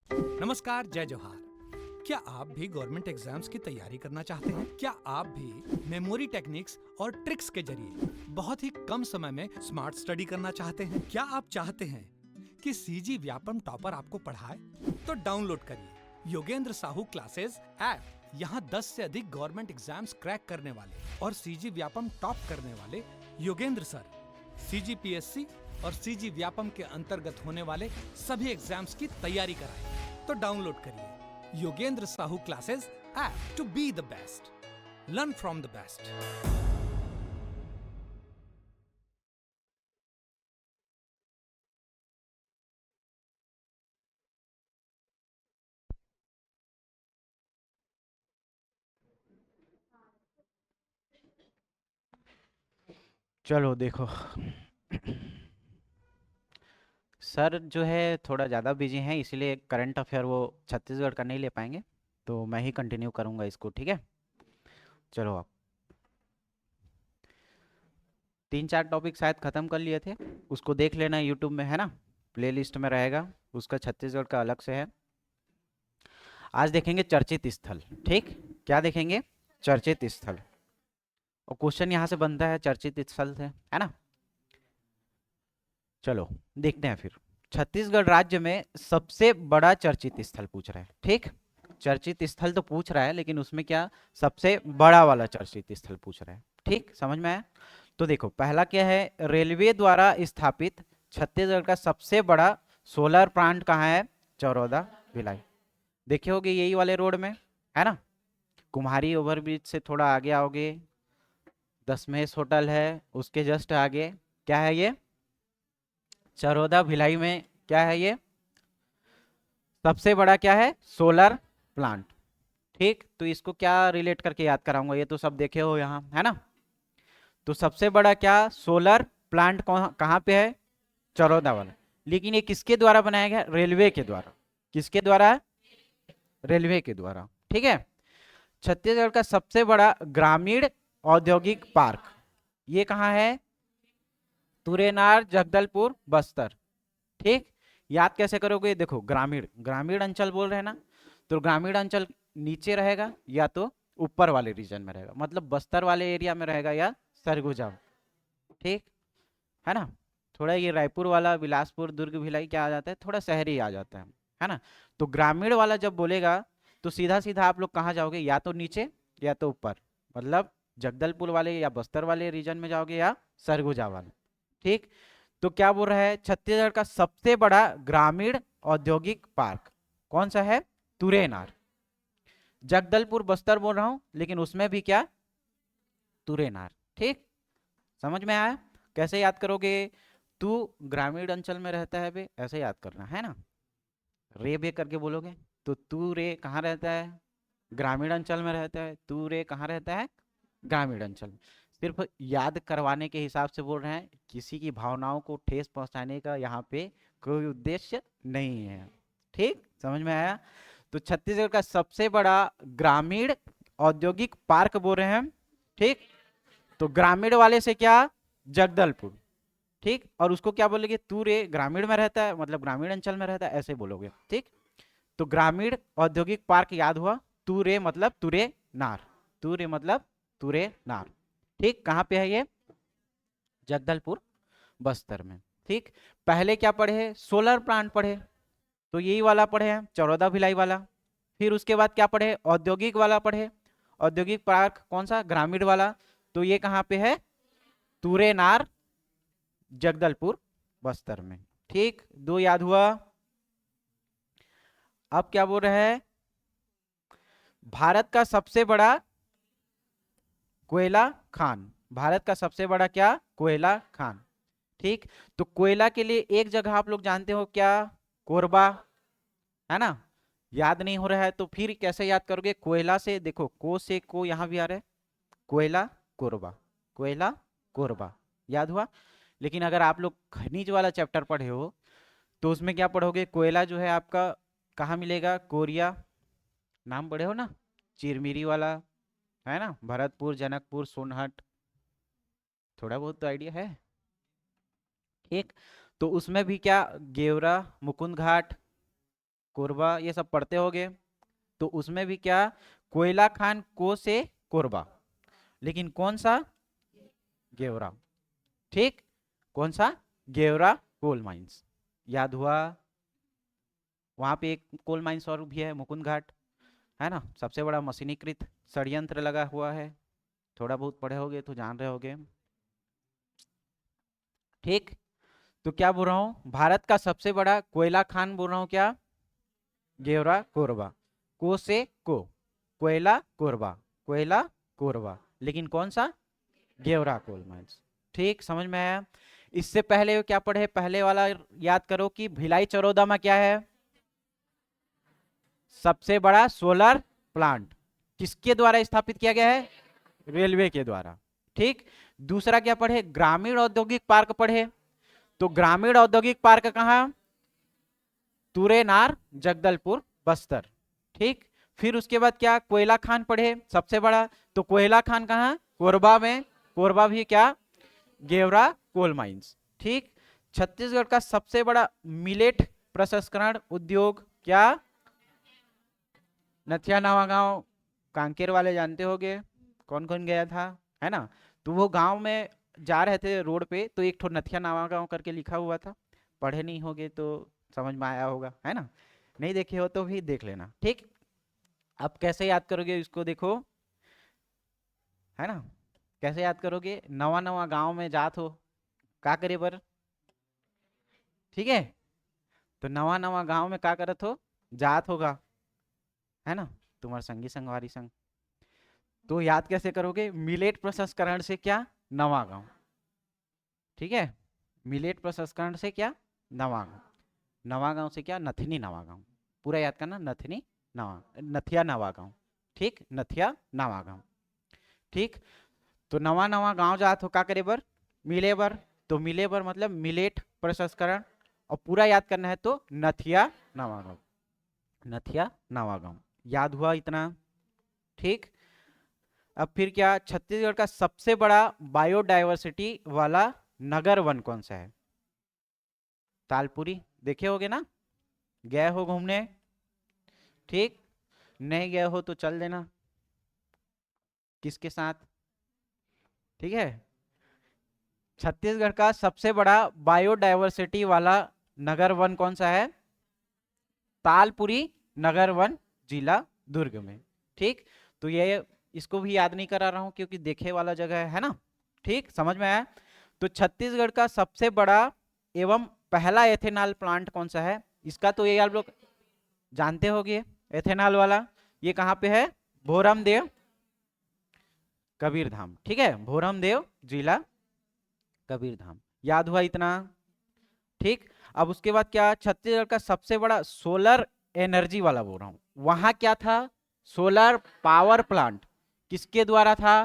नमस्कार, जय जोहार। क्या आप भी गवर्नमेंट एग्जाम्स की तैयारी करना चाहते हैं? क्या आप भी मेमोरी टेक्निक्स और ट्रिक्स के जरिए बहुत ही कम समय में स्मार्ट स्टडी करना चाहते हैं? क्या आप चाहते हैं कि सीजी व्यापम टॉपर आपको पढ़ाए? तो डाउनलोड करिए योगेंद्र साहू क्लासेस ऐप। यहाँ 10 से अधिक गवर्नमेंट एग्जाम्स क्रैक करने वाले और सीजी व्यापम टॉप करने वाले योगेंद्र सर सीजीपीएससी और सीजी व्यापम के अंतर्गत होने वाले सभी एग्जाम्स की तैयारी कराएं। तो डाउनलोड करिए Yogendra Sahu classes app to be the best, learn from the best. चलो देखो। सर जो है थोड़ा ज़्यादा बिजी हैं, इसलिए करंट अफेयर वो छत्तीसगढ़ का नहीं ले पाएंगे, तो मैं ही कंटिन्यू करूँगा इसको। ठीक है, चलो। आप 3-4 टॉपिक शायद ख़त्म कर लिए थे, उसको देख लेना यूट्यूब में, है ना। प्लेलिस्ट में रहेगा, उसका छत्तीसगढ़ का अलग से है। आज देखेंगे चर्चित स्थल। ठीक, क्या देखेंगे? चर्चित स्थल। और क्वेश्चन यहाँ से बनता है चर्चित स्थल से, है ना। चलो देखते हैं फिर। छत्तीसगढ़ राज्य में सबसे बड़ा चर्चित स्थल पूछ रहा है। ठीक, चर्चित स्थल तो पूछ रहा है, लेकिन उसमें क्या सबसे बड़ा वाला चर्चित स्थल पूछ रहा है। ठीक, समझ में आया? तो देखो, पहला क्या है, रेलवे द्वारा स्थापित छत्तीसगढ़ का सबसे बड़ा सोलर प्लांट कहाँ है? चरौदा भिलाई। देखे होगे यही वाले रोड में, है ना। कुम्हारी ओवरब्रिज से थोड़ा आगे आओगे, दशमेश होटल है, उसके जस्ट आगे क्या है? ये चरौदा भिलाई में क्या है? ये सबसे बड़ा क्या है? Solar plant. ठीक, तो इसको क्या रिलेट करके याद कराऊंगा? ये तो सब देखे हो यहाँ, है ना। तो सबसे बड़ा क्या सोलर प्लांट कहाँ पे है? चरौदा वाला। लेकिन ये किसके द्वारा बनाया गया? रेलवे के द्वारा। किसके द्वारा? रेलवे के द्वारा। ठीक है। छत्तीसगढ़ का सबसे बड़ा ग्रामीण औद्योगिक पार्क ये कहाँ है? तुरेनार, जगदलपुर, बस्तर। ठीक, याद कैसे करोगे? देखो, ग्रामीण ग्रामीण अंचल बोल रहे हैं ना, तो ग्रामीण अंचल नीचे रहेगा या तो ऊपर वाले रीजन में रहेगा, मतलब बस्तर वाले एरिया में रहेगा या सरगुजा। ठीक, है ना। थोड़ा ये रायपुर वाला, बिलासपुर, दुर्ग, भिलाई क्या आ जाता है? थोड़ा शहरी आ जाता है ना। तो ग्रामीण वाला जब बोलेगा तो सीधा सीधा आप लोग कहाँ जाओगे? या तो नीचे या तो ऊपर, मतलब जगदलपुर वाले या बस्तर वाले रीजन में जाओगे या सरगुजा वाले। ठीक, तो क्या बोल रहा है? छत्तीसगढ़ का सबसे बड़ा ग्रामीण औद्योगिक पार्क कौन सा है? तुरेनार। जगदलपुर बस्तर बोल रहा हूं, लेकिन उसमें भी क्या? तुरेनार। ठीक, समझ में आया? कैसे याद करोगे? तू ग्रामीण अंचल में रहता है बे, ऐसे याद करना है ना। रे बे करके बोलोगे तो तू रे कहाँ रहता है? ग्रामीण अंचल में रहता है। तू रे कहाँ रहता है? ग्रामीण अंचल में। सिर्फ याद करवाने के हिसाब से बोल रहे हैं, किसी की भावनाओं को ठेस पहुंचाने का यहाँ पे कोई उद्देश्य नहीं है। ठीक, समझ में आया? तो छत्तीसगढ़ का सबसे बड़ा ग्रामीण औद्योगिक पार्क बोल रहे हैं। ठीक, तो ग्रामीण वाले से क्या? जगदलपुर। ठीक, और उसको क्या बोलेंगे? तू रे ग्रामीण में रहता है, मतलब ग्रामीण अंचल में रहता है, ऐसे बोलोगे। ठीक, तो ग्रामीण औद्योगिक पार्क याद हुआ। तू रे मतलब तुरे नार। तू रे मतलब तुरे नार। ठीक, कहाँ पे है ये? जगदलपुर, बस्तर में। ठीक, पहले क्या पढ़े? सोलर प्लांट पढ़े, तो यही वाला पढ़े हैं, चरौदा भिलाई वाला। फिर उसके बाद क्या पढ़े? औद्योगिक वाला पढ़े। औद्योगिक पार्क कौन सा? ग्रामीण वाला। तो ये कहाँ पे है? तुरेनार, जगदलपुर, बस्तर में। ठीक, दो याद हुआ। अब क्या बोल रहे हैं? भारत का सबसे बड़ा कोयला खान। भारत का सबसे बड़ा क्या? कोयला खान। ठीक, तो कोयला के लिए एक जगह आप लोग जानते हो क्या? कोरबा, है ना। याद नहीं हो रहा है तो फिर कैसे याद करोगे? कोयला से देखो, को से को यहाँ भी आ रहा है, कोयला कोरबा, कोयला कोरबा। याद हुआ? लेकिन अगर आप लोग खनिज वाला चैप्टर पढ़े हो तो उसमें क्या पढ़ोगे? कोयला जो है आपका कहाँ मिलेगा? कोरिया, नाम पढ़े हो ना, चिरमिरी वाला, है ना, भरतपुर, जनकपुर, सोनहट। थोड़ा बहुत तो आइडिया है। ठीक, तो उसमें भी क्या? गेवरा, मुकुंद घाट, कोरबा ये सब पढ़ते होगे। तो उसमें भी क्या, कोयला खान को से कोरबा, लेकिन कौन सा, गेवरा। ठीक, कौन सा, गेवरा कोल माइंस। याद हुआ। वहां पे एक कोल माइंस और भी है, मुकुंद घाट, है ना, सबसे बड़ा मशीनीकृत षड्यंत्र लगा हुआ है। थोड़ा बहुत पढ़े होगे तो जान रहे होगे। ठीक, तो क्या बोल रहा हूँ, भारत का सबसे बड़ा कोयला खान बोल रहा हूँ क्या, गेवरा कोरबा। को से को, कोयला कोरबा, कोयला कोरबा, लेकिन कौन सा, गेवरा कोल माइंस। ठीक, समझ में आया। इससे पहले क्या पढ़े, पहले वाला याद करो कि भिलाई चरोदा में क्या है, सबसे बड़ा सोलर प्लांट किसके द्वारा स्थापित किया गया है, रेलवे के द्वारा। ठीक, दूसरा क्या पढ़े, ग्रामीण औद्योगिक पार्क पढ़े। तो ग्रामीण औद्योगिक पार्क कहाँ, तुरेनार, जगदलपुर, बस्तर। ठीक, फिर उसके बाद क्या, कोयला खान पढ़े सबसे बड़ा। तो कोयला खान कहाँ, कोरबा में, कोरबा भी क्या, गेवरा कोल माइंस। ठीक, छत्तीसगढ़ का सबसे बड़ा मिलेट प्रसंस्करण उद्योग क्या, नथिया नवा गांव, कांकेर वाले जानते होगे, कौन कौन गया था, है ना। तो वो गांव में जा रहे थे रोड पे, तो एक ठो नथिया नवा गांव करके लिखा हुआ था। पढ़े नहीं होगे तो समझ में आया होगा, है ना, नहीं देखे हो तो भी देख लेना। ठीक, अब कैसे याद करोगे इसको, देखो, है ना, कैसे याद करोगे, नवा नवा गांव में जात हो, का करे बर, ठीक है, तो नवा नवा गांव में का करत हो, जात होगा, है ना, तुम्हारा संगी संगवारी संग। तो याद कैसे करोगे, मिलेट प्रसंस्करण से क्या, नवा गांव। ठीक है, मिलेट प्रसंस्करण से क्या, नवा गांव, नवा गांव से क्या, नथनी नवा गांव। पूरा याद करना, नथनी नवा, नथिया नवा गांव। ठीक, नथिया नवा गांव। ठीक, तो नवा नवा गांव जात हो का करे बर, मिले बर। तो मिले बर मतलब मिलेट प्रसंस्करण, और पूरा याद करना है तो नथिया नवा गांव, नथिया नवा गांव। याद हुआ इतना। ठीक, अब फिर क्या, छत्तीसगढ़ का सबसे बड़ा बायोडायवर्सिटी वाला नगर वन कौन सा है, तालपुरी, देखे होगे ना, गए हो घूमने। ठीक, नहीं गए हो तो चल देना किसके साथ। ठीक है, छत्तीसगढ़ का सबसे बड़ा बायोडायवर्सिटी वाला नगर वन कौन सा है, तालपुरी नगर वन, जिला दुर्ग में। ठीक, तो ये इसको भी याद नहीं करा रहा हूं क्योंकि देखे वाला जगह है ना। ठीक, समझ में आया। तो छत्तीसगढ़ का सबसे बड़ा एवं पहला एथेनॉल प्लांट कौन सा है, इसका तो ये आप लोग जानते होंगे, एथेनॉल वाला, ये कहाँ पे है, भोरमदेव कबीरधाम। ठीक है, भोरमदेव जिला कबीरधाम। याद हुआ इतना। ठीक, अब उसके बाद क्या, छत्तीसगढ़ का सबसे बड़ा सोलर एनर्जी वाला बोल रहा हूं, वहां क्या था, सोलर पावर प्लांट, किसके द्वारा था,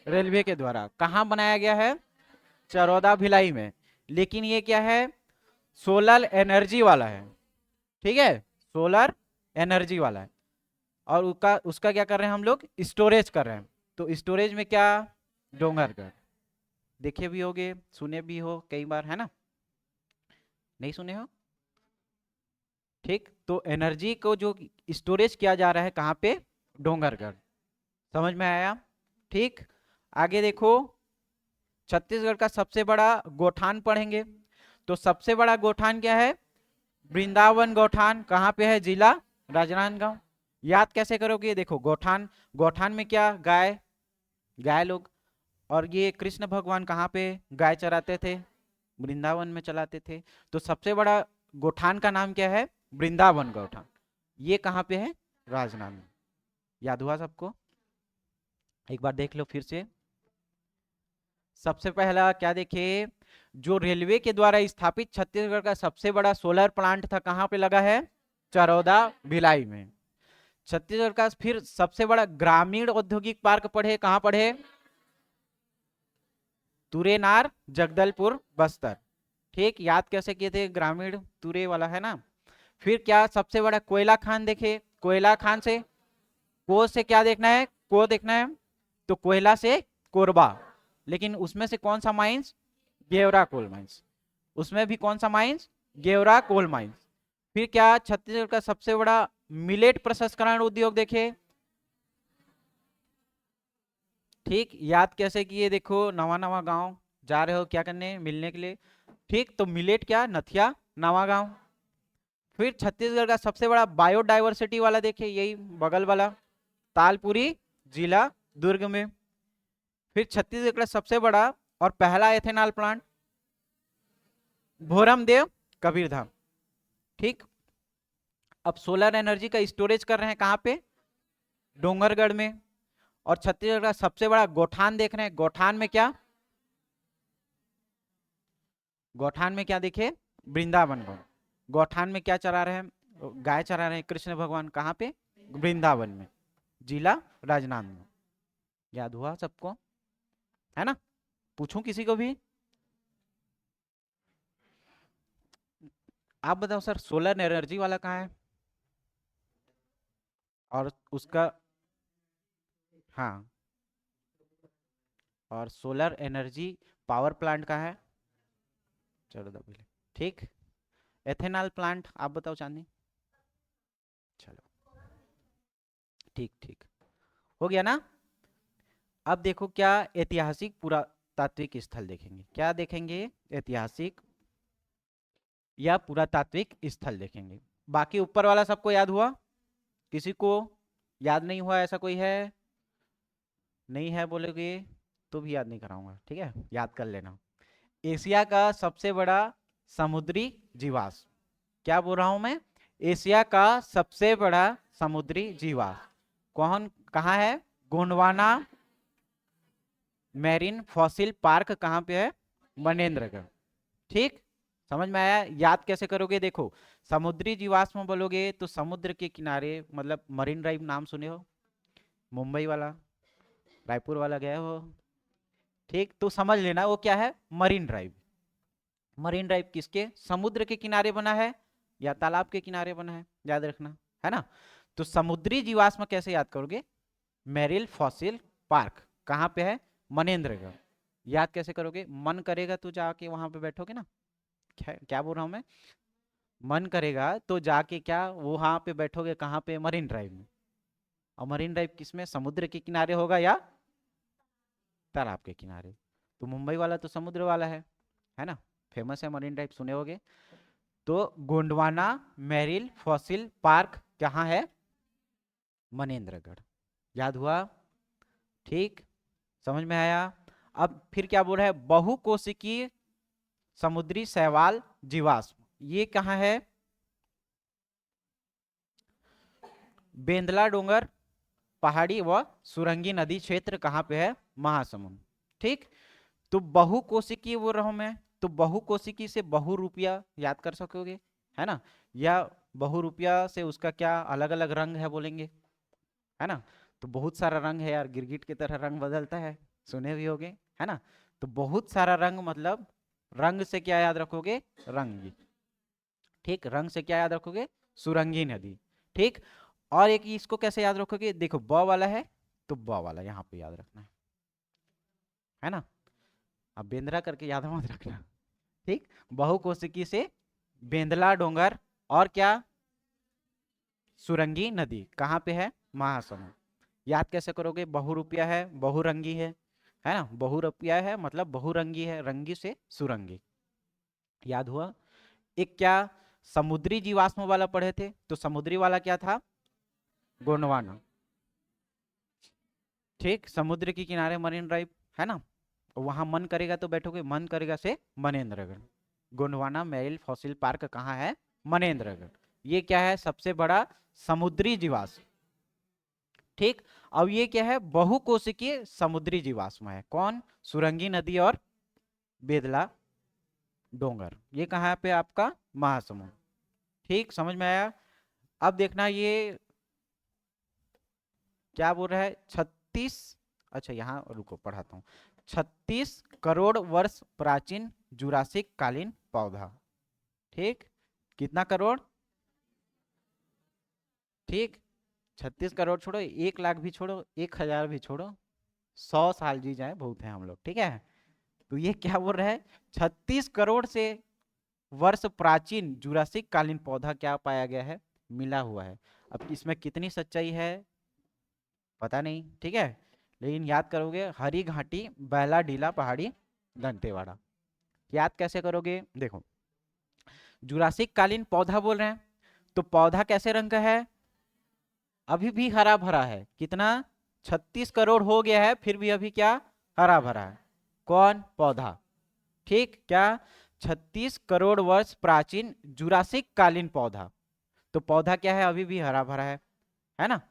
रेलवे के द्वारा। कहां बनाया गया है, चरौदा भिलाई में, लेकिन ये क्या है, सोलर एनर्जी वाला है। ठीक है, सोलर एनर्जी वाला है, और उसका उसका क्या कर रहे हैं हम लोग, स्टोरेज कर रहे हैं। तो स्टोरेज में क्या, डोंगरगढ़, देखे भी होगे, सुने भी हो कई बार, है ना, नहीं सुने हो। ठीक, तो एनर्जी को जो स्टोरेज किया जा रहा है कहाँ पे, डोंगरगढ़। समझ में आया। ठीक, आगे देखो, छत्तीसगढ़ का सबसे बड़ा गोठान पढ़ेंगे। तो सबसे बड़ा गोठान क्या है, वृंदावन गोठान, कहाँ पे है, जिला राजनांदगांव। याद कैसे करोगे, देखो, गोठान, गोठान में क्या, गाय, गाय लोग, और ये कृष्ण भगवान कहाँ पे गाय चराते थे, वृंदावन में चलाते थे। तो सबसे बड़ा गोठान का नाम क्या है, वृंदावन गोठान, ये कहाँ पे है, राजनांदगांव। याद हुआ सबको, एक बार देख लो फिर से। सबसे पहला क्या देखे, जो रेलवे के द्वारा स्थापित छत्तीसगढ़ का सबसे बड़ा सोलर प्लांट था, कहाँ पे लगा है, चरौदा भिलाई में। छत्तीसगढ़ का फिर सबसे बड़ा ग्रामीण औद्योगिक पार्क पढ़े, कहाँ पढ़े, तुरेनार, जगदलपुर, बस्तर। ठीक, याद कैसे किए थे, ग्रामीण तुरे वाला है ना। फिर क्या, सबसे बड़ा कोयला खान देखे, कोयला खान से, को से क्या देखना है, को देखना है, तो कोयला से कोरबा, लेकिन उसमें से कौन सा माइंस, गेवरा कोल माइंस, उसमें भी कौन सा माइंस, गेवरा कोल माइंस। फिर क्या छत्तीसगढ़ का सबसे बड़ा मिलेट प्रसंस्करण उद्योग देखे, ठीक, याद कैसे किए, देखो नवा नवा गांव जा रहे हो क्या करने, मिलने के लिए, ठीक, तो मिलेट क्या, नथिया नवा गांव। फिर छत्तीसगढ़ का सबसे बड़ा बायोडाइवर्सिटी वाला देखे, यही बगल वाला तालपुरी जिला दुर्ग में। फिर छत्तीसगढ़ का सबसे बड़ा और पहला एथेनॉल प्लांट भोरमदेव कबीरधाम, ठीक। अब सोलर एनर्जी का स्टोरेज कर रहे हैं कहाँ पे, डोंगरगढ़ में। और छत्तीसगढ़ का सबसे बड़ा गौठान देख रहे हैं, गौठान में क्या, गौठान में क्या देखे, वृंदावन गौ, गौठान में क्या चरा रहे हैं, गाय चरा रहे हैं कृष्ण भगवान, कहाँ पे, वृंदावन में, जिला राजनांदगांव। याद हुआ सबको, है ना, पूछूं किसी को भी, आप बताओ सर सोलर एनर्जी वाला कहाँ है, और उसका, हाँ, और सोलर एनर्जी पावर प्लांट का है, चलो दबेले, ठीक। एथेनॉल प्लांट आप बताओ चांदी, चलो ठीक ठीक, हो गया ना। अब देखो क्या ऐतिहासिक पुरातात्विक स्थल देखेंगे, क्या देखेंगे, ऐतिहासिक या पुरातात्विक स्थल देखेंगे। बाकी ऊपर वाला सबको याद हुआ, किसी को याद नहीं हुआ ऐसा कोई है, नहीं है बोलोगे तो भी याद नहीं कराऊंगा, ठीक है, याद कर लेना। एशिया का सबसे बड़ा समुद्री जीवाश्म, क्या बोल रहा हूं मैं, एशिया का सबसे बड़ा समुद्री जीवाश्म कौन, कहाँ है, गोंडवाना मैरीन फॉसिल पार्क कहाँ पे है, मनेन्द्रगढ़, ठीक। समझ में आया, याद कैसे करोगे, देखो समुद्री जीवाश्म बोलोगे तो समुद्र के किनारे, मतलब मरीन ड्राइव नाम सुने हो, मुंबई वाला, रायपुर वाला गए हो, ठीक, तो समझ लेना वो क्या है, मरीन ड्राइव। मरीन ड्राइव किसके, समुद्र के किनारे बना है या तालाब के किनारे बना है, याद रखना, है ना। तो समुद्री जीवाश्म कैसे याद करोगे, मेरिल फॉसिल पार्क कहाँ पे है, मनेन्द्रगढ़। याद कैसे करोगे, मन करेगा तो जाके वहां पे बैठोगे ना, क्या बोल रहा हूं मैं, मन करेगा तो जाके क्या वहां पे बैठोगे, कहाँ पे, मरीन ड्राइव में। और मरीन ड्राइव किसमें, समुद्र के किनारे होगा या तालाब के किनारे, तो मुंबई वाला तो समुद्र वाला है ना, फेमस है मरीन ड्राइव, सुने होगे। तो गोंडवाना मैरिल फॉसिल पार्क कहाँ है, मनेन्द्रगढ़, याद हुआ, ठीक, समझ में आया। अब फिर क्या बोल रहा है, बहुकोशिकीय समुद्री शैवाल जीवाश्म, ये कहाँ है, बेंदला डोंगर पहाड़ी व सुरंगी नदी क्षेत्र कहाँ पे है, महासमुंद, ठीक। तो बहुकोशिकीय बोल रहा हूं मैं, तो बहुकोशिकी से बहुरूपिया याद कर सकोगे, है ना, या बहुरूपिया से उसका क्या अलग अलग रंग है बोलेंगे, है ना, तो बहुत सारा रंग है यार, गिरगिट की तरह रंग बदलता है, सुने भी होगे, है ना। तो बहुत सारा रंग मतलब रंग से क्या याद रखोगे, रंगी, ठीक, रंग से क्या याद रखोगे, सुरंगी नदी, ठीक। और एक इसको कैसे याद रखोगे, देखो ब वाला है तो ब वाला यहाँ पे याद रखना है ना, अब बेंद्रा करके याद मत रखना, ठीक। बहुकोशिकी से बेंदला डोंगर और क्या, सुरंगी नदी कहाँ पे है, महासमुंद। याद कैसे करोगे, बहुरूपिया है, बहुरंगी है ना, बहुरूपिया है मतलब बहुरंगी है, रंगी से सुरंगी, याद हुआ। एक क्या समुद्री जीवाश्म वाला पढ़े थे, तो समुद्री वाला क्या था, गोंडवाना, ठीक, समुद्र के किनारे मरीन ड्राइव, है ना, वहां मन करेगा तो बैठोगे, मन करेगा से Manendragarh. Gondwana Merrill fossil park कहाँ है, मनेन्द्रगढ़, ये क्या है, सबसे बड़ा समुद्री जीवाश्म, ठीक। अब ये क्या है, बहुकोशिकीय समुद्री जीवाश्म है, कौन, सुरंगी नदी और बेदला डोंगर, ये कहाँ पे आपका, महासमुंद, ठीक, समझ में आया। अब देखना ये क्या बोल रहा है, 36, अच्छा यहाँ रुको पढ़ाता हूँ, 36 करोड़ वर्ष प्राचीन जुरासिक कालीन पौधा, ठीक, कितना करोड़, ठीक, 36 करोड़ छोड़ो, 1 लाख भी छोड़ो, 1,000 भी छोड़ो, 100 साल जी जाए बहुत है हम लोग, ठीक है। तो ये क्या बोल रहा है, 36 करोड़ से वर्ष प्राचीन जुरासिक कालीन पौधा क्या पाया गया है, मिला हुआ है। अब इसमें कितनी सच्चाई है पता नहीं, ठीक है, लेकिन याद करोगे हरी घाटी, बैला डीला पहाड़ी, दंतेवाड़ा। याद कैसे करोगे, देखो जुरासिक कालीन पौधा बोल रहे हैं तो पौधा कैसे रंग का है, अभी भी हरा भरा है। कितना, 36 करोड़ हो गया है फिर भी अभी क्या, हरा भरा है। कौन, पौधा, ठीक, क्या, 36 करोड़ वर्ष प्राचीन जुरासिक कालीन पौधा। तो पौधा क्या है, अभी भी हरा भरा है ना,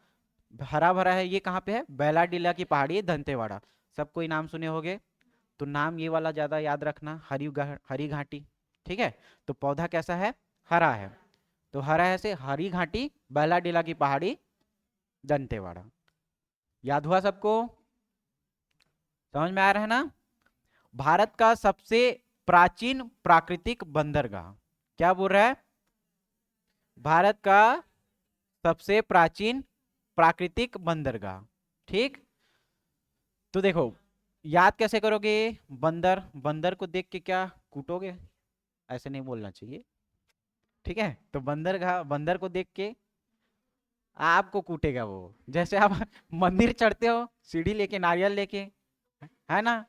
हरा भरा है। ये कहाँ पे है, बैलाडीला की पहाड़ी, दंतेवाड़ा। सब कोई नाम सुने होंगे, तो नाम ये वाला ज्यादा याद रखना, हरी घाटी, ठीक है। तो पौधा कैसा है, हरा है। तो हरा है से हरी घाटी, बैलाडीला की पहाड़ी, दंतेवाड़ा। याद हुआ सबको, समझ में आ रहा है ना। भारत का सबसे प्राचीन प्राकृतिक बंदरगाह, क्या बोल रहा है, भारत का सबसे प्राचीन प्राकृतिक बंदरगाह, ठीक। तो देखो याद कैसे करोगे, बंदर, बंदर को देख के क्या कूटोगे, ऐसे नहीं बोलना चाहिए, ठीक है। तो बंदरगाह, बंदर को देख के आपको कूटेगा वो, जैसे आप मंदिर चढ़ते हो सीढ़ी लेके, नारियल लेके, है ना,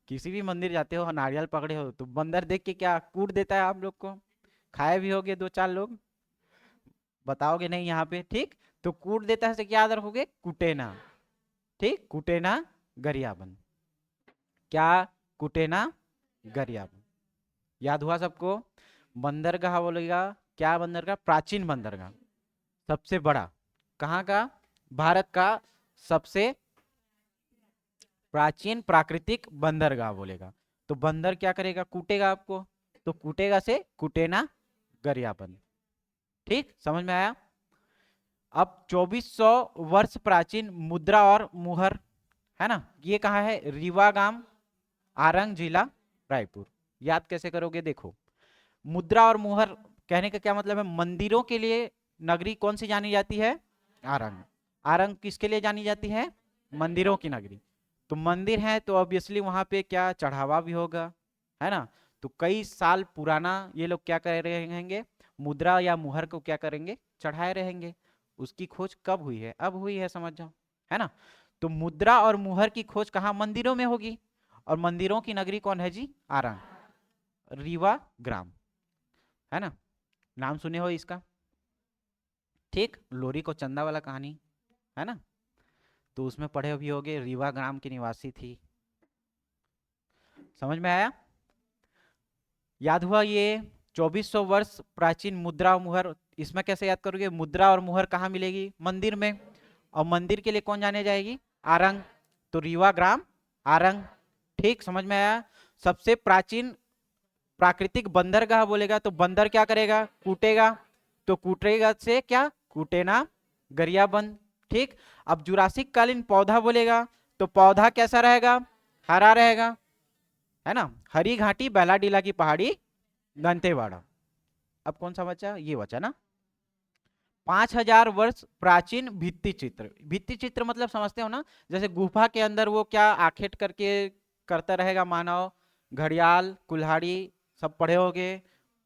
किसी भी मंदिर जाते हो नारियल पकड़े हो तो बंदर देख के क्या कूट देता है आप लोग को। खाए भी होगे दो चार लोग, बताओगे नहीं यहाँ पे, ठीक। तो कूट देता है से क्या याद रखोगे, कुटेना, ठीक, कुटेना गरियाबंद, क्या, कुटेना गरियाबंद। याद हुआ सबको। बंदरगाह बोलेगा, क्या बंदरगाह, प्राचीन बंदरगाह, सबसे बड़ा, कहाँ का, भारत का सबसे प्राचीन प्राकृतिक बंदरगाह बोलेगा। तो बंदर क्या करेगा, कूटेगा आपको, तो कूटेगा से कुटेना गरियाबंद, ठीक, समझ में आया। अब 2400 वर्ष प्राचीन मुद्रा और मुहर, है ना, ये कहाँ है, रीवा गांव, आरंग जिला, रायपुर। याद कैसे करोगे, देखो मुद्रा और मुहर कहने का क्या मतलब है, मंदिरों के लिए नगरी कौन सी जानी जाती है, आरंग। आरंग किसके लिए जानी जाती है, मंदिरों की नगरी। तो मंदिर है तो ऑब्वियसली वहां पे क्या चढ़ावा भी होगा, है ना। तो कई साल पुराना ये लोग क्या कर रहेंगे, मुद्रा या मुहर को क्या करेंगे, चढ़ाए रहेंगे। उसकी खोज कब हुई है, अब हुई है, समझ जाओ, है ना। तो मुद्रा और मुहर की खोज कहाँ, मंदिरों में होगी, और मंदिरों की नगरी कौन है जी, आरंग, रीवा ग्राम, है ना, नाम सुने हो इसका, ठीक। लोरी को चंदा वाला कहानी, है ना, तो उसमें पढ़े भी होगे, रीवा ग्राम की निवासी थी। समझ में आया, याद हुआ ये 2400 वर्ष प्राचीन मुद्रा और मुहर। इसमें कैसे याद करोगे, मुद्रा और मुहर कहाँ मिलेगी, मंदिर में, और मंदिर के लिए कौन जाने जाएगी, आरंग, तो रीवा ग्राम, आरंग, ठीक, समझ में आया। सबसे प्राचीन प्राकृतिक बंदरगाह बोलेगा तो बंदर क्या करेगा, कूटेगा, तो कूटेगा से क्या, कूटेना गरियाबंद, ठीक। अब जुरासिक कालीन पौधा बोलेगा तो पौधा कैसा रहेगा, हरा रहेगा, है ना, हरी घाटी, बैलाडीला की पहाड़ी, दंतेवाड़ा। अब कौन सा बचा, ये बचा ना। 5000 वर्ष प्राचीन भित्ति चित्र, भित्ति चित्र मतलब समझते हो ना, जैसे गुफा के अंदर वो क्या आखेट करके करता रहेगा मानव, घड़ियाल, कुल्हाड़ी, सब पढ़े होगे,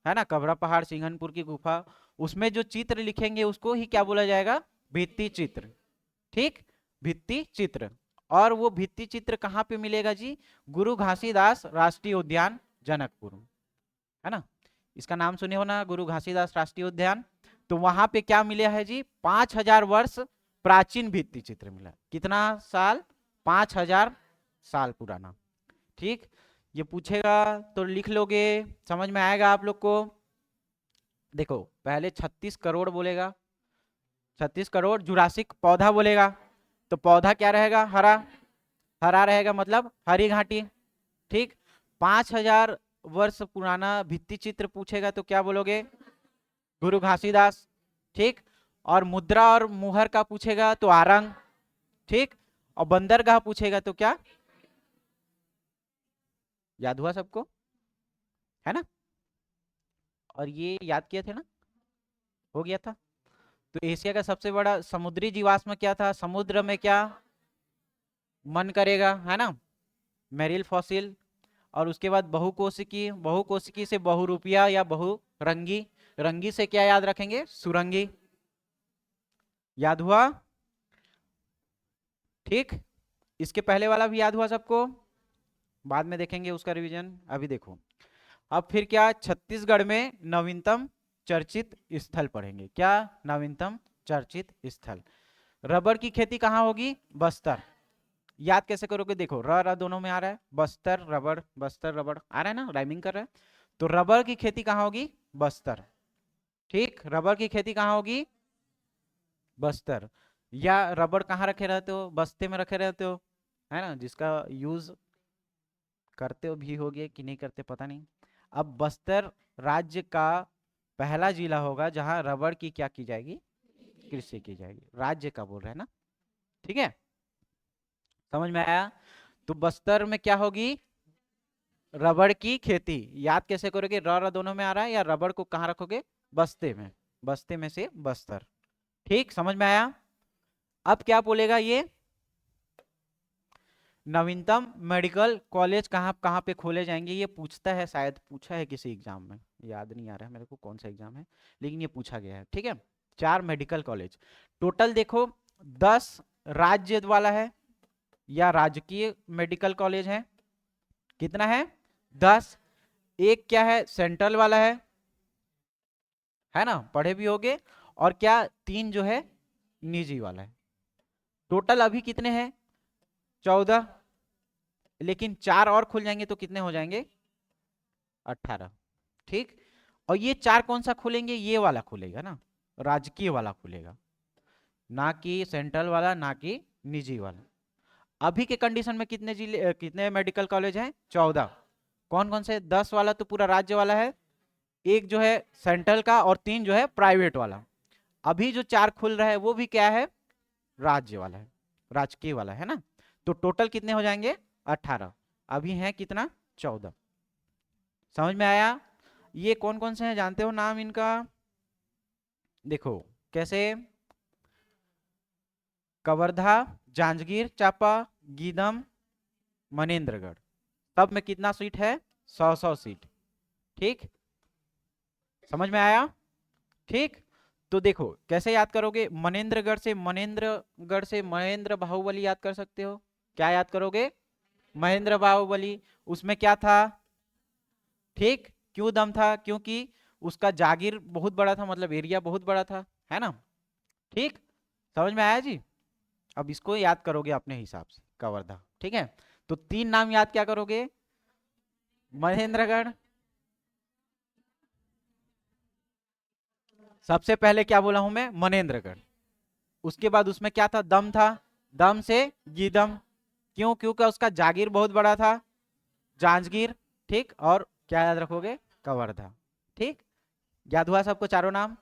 है ना, कबरा पहाड़, सिंघनपुर की गुफा, उसमें जो चित्र लिखेंगे उसको ही क्या बोला जाएगा, भित्ति चित्र, ठीक, भित्ति चित्र। और वो भित्ति चित्र कहाँ पे मिलेगा जी, गुरु घासीदास राष्ट्रीय उद्यान, जनकपुर, है ना, इसका नाम सुने हो ना, गुरु घासीदास राष्ट्रीय उद्यान। तो वहां पे क्या मिला है जी, 5000 वर्ष प्राचीन भित्ति चित्र मिला। कितना साल, 5000 साल पुराना, ठीक। ये पूछेगा तो लिख लोगे, समझ में आएगा आप लोग को। देखो पहले 36 करोड़ बोलेगा, 36 करोड़, जुरासिक पौधा बोलेगा तो पौधा क्या रहेगा, हरा, हरा रहेगा मतलब हरी घाटी, ठीक। 5000 वर्ष पुराना भित्ति चित्र पूछेगा तो क्या बोलोगे, गुरु घासीदास, ठीक। और मुद्रा और मुहर का पूछेगा तो आरंग, ठीक। और बंदरगाह पूछेगा तो क्या, याद हुआ सबको, है ना। और ये याद किए थे ना, हो गया था। तो एशिया का सबसे बड़ा समुद्री जीवाश्म क्या था, समुद्र में क्या मन करेगा, है ना, मेरिल फॉसिल। और उसके बाद बहुकोशिकी, बहुकोशिकी से बहुरूपिया या बहुरंगी, रंगी से क्या याद रखेंगे? सुरंगी। याद हुआ? ठीक, इसके पहले वाला भी याद हुआ सबको? बाद में देखेंगे उसका रिवीजन, अभी देखो। अब फिर क्या, छत्तीसगढ़ में नवीनतम चर्चित स्थल पढ़ेंगे। क्या नवीनतम चर्चित स्थल? रबर की खेती कहाँ होगी? बस्तर। याद कैसे करोगे? देखो र दोनों में आ रहा है, बस्तर रबड़, बस्तर रबड़ आ रहा है ना, राइमिंग कर रहा है। तो रबर की खेती कहाँ होगी? बस्तर। ठीक, रबर की खेती कहाँ होगी? बस्तर। या रबड़ कहाँ रखे रहते हो? बस्ते में रखे रहते हो, है ना, जिसका यूज करते हो भी होगे कि नहीं करते पता नहीं। अब बस्तर राज्य का पहला जिला होगा जहां रबड़ की क्या की जाएगी? कृषि की जाएगी। राज्य का बोल रहे हैं ना, ठीक है, समझ में आया? तो बस्तर में क्या होगी? रबड़ की खेती। याद कैसे करोगे? र दोनों में आ रहा है, या रबड़ को कहाँ रखोगे? बस्ते में, बस्ते में से बस्तर। ठीक, समझ में आया? अब क्या बोलेगा ये? नवीनतम मेडिकल कॉलेज कहाँ कहाँ पे खोले जाएंगे, ये पूछता है, शायद पूछा है किसी एग्जाम में, याद नहीं आ रहा है मेरे को कौन सा एग्जाम है, लेकिन ये पूछा गया है। ठीक है, 4 मेडिकल कॉलेज टोटल। देखो 10 राज्य वाला है या राजकीय मेडिकल कॉलेज है, कितना है? 10। एक क्या है? सेंट्रल वाला है ना, पढ़े भी होगे। और क्या, 3 जो है निजी वाला है। टोटल अभी कितने हैं? 14, लेकिन 4 और खुल जाएंगे तो कितने हो जाएंगे? 18। ठीक, और ये 4 कौन सा खुलेंगे? ये वाला खुलेगा ना, राजकीय वाला खुलेगा, ना कि सेंट्रल वाला, ना कि निजी वाला। अभी के कंडीशन में कितने जिले, कितने मेडिकल कॉलेज हैं? 14। कौन कौन से? 10 वाला तो पूरा राज्य वाला है, एक जो है सेंट्रल का, और 3 जो है प्राइवेट वाला। अभी जो 4 खुल रहा है वो भी क्या है? राज्य वाला है, राजकीय वाला है ना। तो टोटल कितने हो जाएंगे? 18। अभी है कितना? 14। समझ में आया? ये कौन कौन से हैं, जानते हो नाम इनका? देखो कैसे, कवर्धा, जांजगीर चांपा, गीदम, मनेन्द्रगढ़। सब में कितना सीट है? 100-100 सीट। ठीक, समझ में आया? ठीक, तो देखो कैसे याद करोगे? मनेन्द्रगढ़ से महेंद्र बाहुबली याद कर सकते हो। क्या याद करोगे? महेंद्र बाहुबली। उसमें क्या था? ठीक, क्यों दम था? क्योंकि उसका जागीर बहुत बड़ा था, मतलब एरिया बहुत बड़ा था, है ना। ठीक, समझ में आया जी? अब इसको याद करोगे अपने हिसाब से, कवर्धा। ठीक है, तो 3 नाम याद क्या करोगे? महेंद्रगढ़, सबसे पहले क्या बोला हूं मैं? मनेन्द्रगढ़। उसके बाद उसमें क्या था? दम था, दम से गीदम। क्यों? क्योंकि उसका जागीर बहुत बड़ा था, जांजगीर। ठीक, और क्या याद रखोगे? कवर्धा। ठीक, याद हुआ सबको चारों नाम?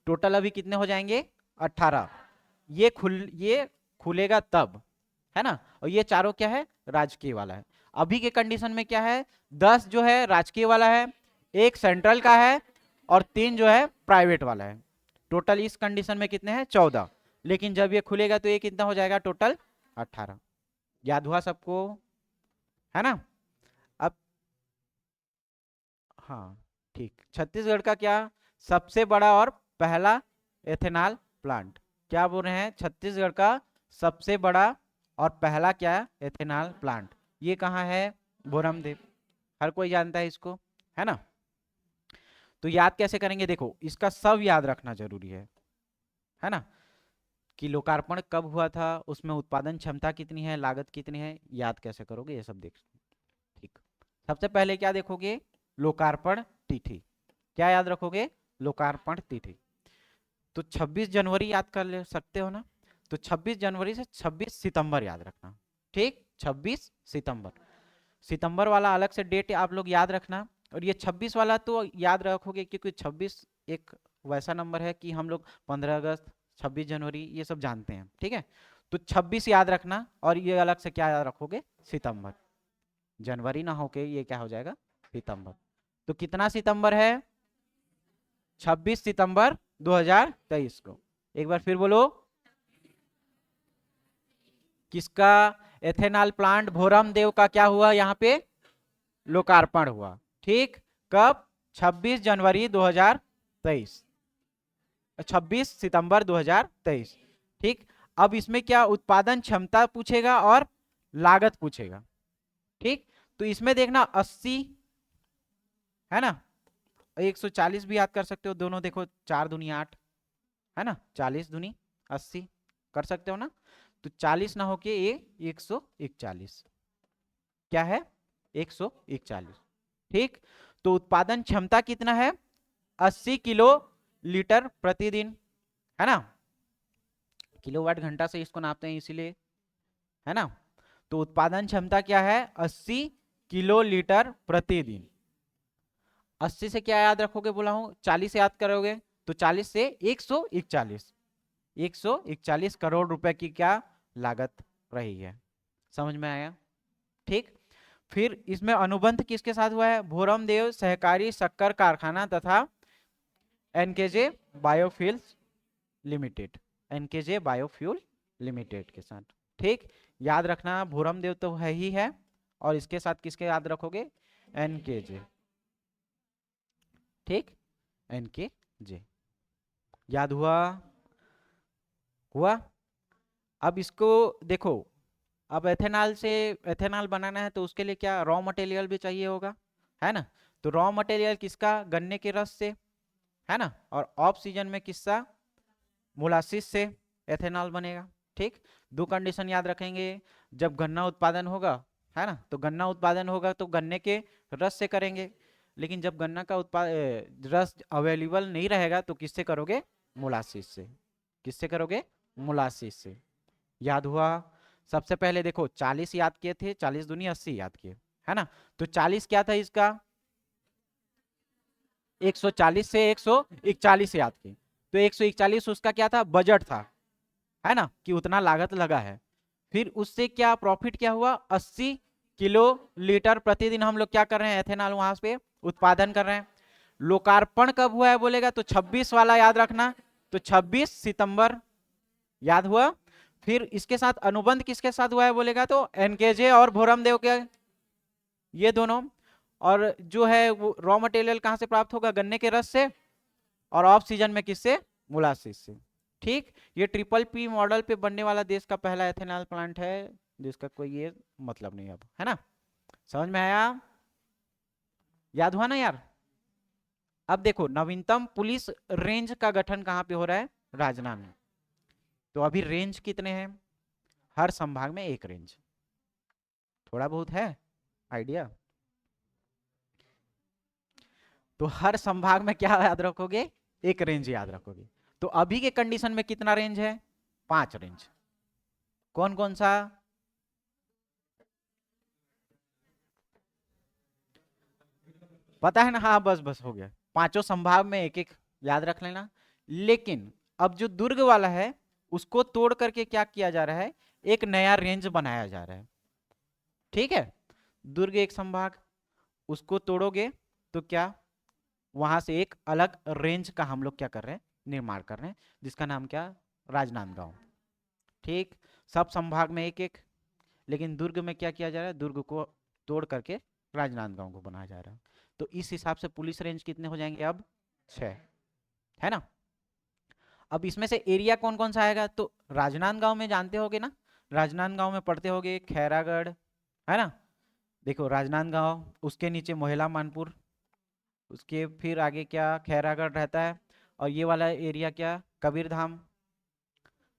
टोटल अभी कितने हो जाएंगे? 18। ये खुलेगा तब, है ना। और ये चारों क्या है? राजकीय वाला है। अभी के कंडीशन में क्या है? 10 जो है राजकीय वाला है, एक सेंट्रल का है, और 3 जो है प्राइवेट वाला है। टोटल इस कंडीशन में कितने हैं? 14। लेकिन जब ये खुलेगा तो ये कितना हो जाएगा? टोटल 18। याद हुआ सबको, है ना। अब हाँ, ठीक, छत्तीसगढ़ का क्या सबसे बड़ा और पहला एथेनॉल प्लांट? क्या बोल रहे हैं? छत्तीसगढ़ का सबसे बड़ा और पहला क्या? Ethanol plant. ये कहाँ है? भोरमदेव। हर कोई जानता है इसको, है ना। तो याद कैसे करेंगे? देखो इसका सब याद रखना जरूरी है ना, कि लोकार्पण कब हुआ था, उसमें उत्पादन क्षमता कितनी है, लागत कितनी है, याद कैसे करोगे ये सब देख। ठीक, सबसे पहले क्या देखोगे? लोकार्पण तिथि। क्या याद रखोगे? लोकार्पण तिथि। तो 26 जनवरी याद कर ले सकते हो ना, तो 26 जनवरी से 26 सितंबर याद रखना। ठीक, 26 सितंबर, सितंबर वाला अलग से डेट आप लोग याद रखना। और ये 26 वाला तो याद रखोगे क्योंकि 26 एक वैसा नंबर है कि हम लोग 15 अगस्त, 26 जनवरी ये सब जानते हैं। ठीक है, तो 26 याद रखना, और ये अलग से क्या याद रखोगे? सितंबर। जनवरी ना होके ये क्या हो जाएगा? सितंबर। तो कितना सितंबर है? 26 सितंबर 2023 को। एक बार फिर बोलो, किसका? एथेनॉल प्लांट भोरमदेव का क्या हुआ यहाँ पे? लोकार्पण हुआ। ठीक, कब? 26 जनवरी 2023, 26 सितंबर 2023। ठीक, अब इसमें क्या उत्पादन क्षमता पूछेगा और लागत पूछेगा। ठीक, तो इसमें देखना 80 है ना, 140 भी याद कर सकते हो, दोनों देखो 4 दूनी 8 है ना, 40 दूनी 80 कर सकते हो ना, तो 40 ना होके ये 141 क्या है, 141। ठीक, तो उत्पादन क्षमता कितना है, 80 किलो लीटर प्रतिदिन, है ना, किलोवाट घंटा से इसको नापते हैं इसीलिए, है ना। तो उत्पादन क्षमता क्या है, 80 किलो लीटर प्रतिदिन। 80 से क्या याद रखोगे बोला हूं, 40 याद करोगे, तो 40 से 141, 141 करोड़ रुपए की क्या लागत रही है। समझ में आया। ठीक, फिर इसमें अनुबंध किसके साथ हुआ है, भोरमदेव सहकारी शक्कर कारखाना तथा NKJ biofuels limited, NKJ biofuel limited के साथ। ठीक, याद रखना भोरमदेव तो है ही है, और इसके साथ किसके याद रखोगे, एनकेजे। ठीक, एनकेजे याद हुआ, हुआ। अब इसको देखो, अब एथेनॉल से एथेनॉल बनाना है तो उसके लिए क्या रॉ मटेरियल भी चाहिए होगा, है ना। तो रॉ मटेरियल किसका, गन्ने के रस से, है ना, और ऑफ सीजन में किसका, मोलासिस से एथेनॉल बनेगा। ठीक, दो कंडीशन याद रखेंगे, जब गन्ना उत्पादन होगा, है ना, तो गन्ना उत्पादन होगा तो गन्ने के रस से करेंगे, लेकिन जब गन्ना का रस अवेलेबल नहीं रहेगा तो किससे करोगे, मोलासिस से। किससे करोगे, मोलासिस से। याद हुआ। सबसे पहले देखो 40 याद किए थे, 40 दूनी 80 याद किए, है ना, तो 40 क्या था इसका, 140 से 141 याद किए, तो 141 उसका क्या था, बजट था, है ना, कि उतना लागत लगा है। फिर उससे क्या प्रॉफिट क्या हुआ, 80 किलो लीटर प्रतिदिन हम लोग क्या कर रहे हैं, एथेनॉल वहां पे उत्पादन कर रहे हैं। लोकार्पण कब हुआ है बोलेगा तो 26 वाला याद रखना, तो 26 सितंबर, याद हुआ। फिर इसके साथ अनुबंध किसके साथ हुआ है बोलेगा तो एनकेजे और भोरमदेव के, ये दोनों। और जो है वो रॉ मटेरियल कहां से प्राप्त होगा, गन्ने के रस से, और ऑफ सीजन में किससे, मोलासिस से। ठीक, ये ट्रिपल पी मॉडल पे बनने वाला देश का पहला एथेनॉल प्लांट है, जिसका कोई ये मतलब नहीं अब, है ना। समझ में आया, याद हुआ ना यार। अब देखो नवीनतम पुलिस रेंज का गठन कहां पे हो रहा है, राजनांदगांव में। तो अभी रेंज कितने हैं, हर संभाग में एक रेंज, थोड़ा बहुत है आइडिया। तो हर संभाग में क्या याद रखोगे, एक रेंज याद रखोगे। तो अभी के कंडीशन में कितना रेंज है, 5 रेंज। कौन कौन सा, पता है ना, हाँ बस बस हो गया, पांचों संभाग में एक एक याद रख लेना। लेकिन अब जो दुर्ग वाला है उसको तोड़ करके क्या किया जा रहा है, एक नया रेंज बनाया जा रहा है। ठीक है, दुर्ग एक संभाग, उसको तोड़ोगे तो क्या, वहां से एक अलग रेंज का हम लोग क्या कर रहे हैं, निर्माण कर रहे हैं, जिसका नाम क्या, राजनांदगांव। ठीक, सब संभाग में एक एक, लेकिन दुर्ग में क्या किया जा रहा है, दुर्ग को तोड़ करके राजनांदगांव को बनाया जा रहा है। तो इस हिसाब से पुलिस रेंज कितने हो जाएंगे अब, 6, है ना। अब इसमें से एरिया कौन कौन सा आएगा, तो राजनांदगांव में जानते होगे ना, राजनांदगांव में पढ़ते होगे खैरागढ़, है ना। देखो राजनांदगांव, उसके नीचे मोहला मानपुर, उसके फिर आगे क्या खैरागढ़ रहता है, और ये वाला एरिया क्या, कबीरधाम,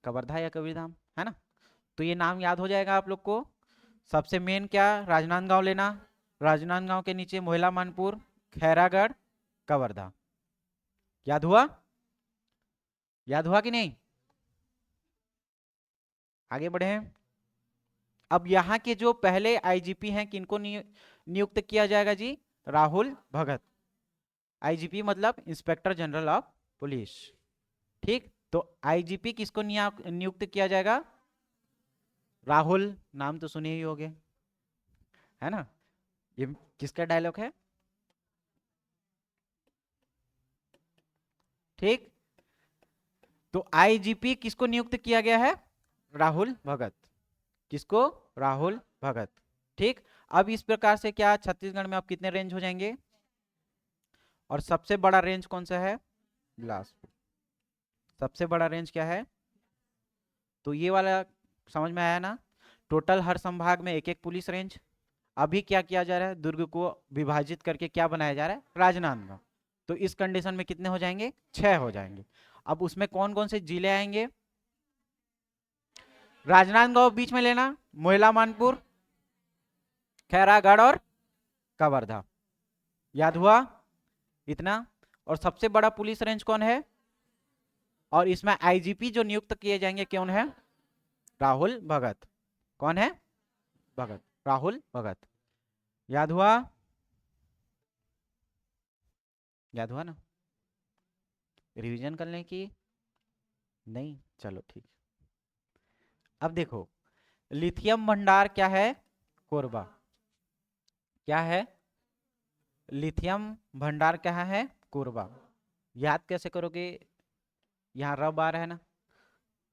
कवर्धा या कबीरधाम, है ना। तो ये नाम याद हो जाएगा आप लोग को। सबसे मेन क्या, राजनांदगांव लेना, राजनांदगांव के नीचे मोहला मानपुर, खैरागढ़, कवर्धा। याद हुआ, याद हुआ कि नहीं, आगे बढ़े। अब यहाँ के जो पहले आईजीपी हैं किनको नियुक्त किया जाएगा जी, राहुल भगत। आईजीपी मतलब इंस्पेक्टर जनरल ऑफ पुलिस। ठीक, तो आईजीपी किसको नियुक्त किया जाएगा, राहुल, नाम तो सुने ही होंगे, है ना। ये किसका डायलॉग है, ठीक। तो आईजीपी किसको नियुक्त किया गया है, राहुल भगत, किसको, राहुल भगत। ठीक, अब इस प्रकार से क्या छत्तीसगढ़ में अब कितने रेंज हो जाएंगे, और सबसे बड़ा रेंज कौन सा है, बिलासपुर। सबसे बड़ा रेंज क्या है, तो ये वाला समझ में आया ना। टोटल हर संभाग में एक एक पुलिस रेंज। अभी क्या किया जा रहा है, दुर्ग को विभाजित करके क्या बनाया जा रहा है, राजनांदगांव। तो इस कंडीशन में कितने हो जाएंगे, 6 हो जाएंगे। अब उसमें कौन कौन से जिले आएंगे, राजनांदगांव बीच में लेना, मोहला मानपुर, खैरागढ़ और कवर्धा, याद हुआ इतना। और सबसे बड़ा पुलिस रेंज कौन है, और इसमें आईजीपी जो नियुक्त किए जाएंगे कौन है, राहुल भगत। कौन है, भगत, राहुल भगत। याद हुआ, याद हुआ ना, रिवीजन करने की नहीं, चलो ठीक। अब देखो लिथियम भंडार क्या है, कोरबा। क्या है, लिथियम भंडार क्या है, कोरबा। याद कैसे करोगे, यहाँ रब आ रहा है ना,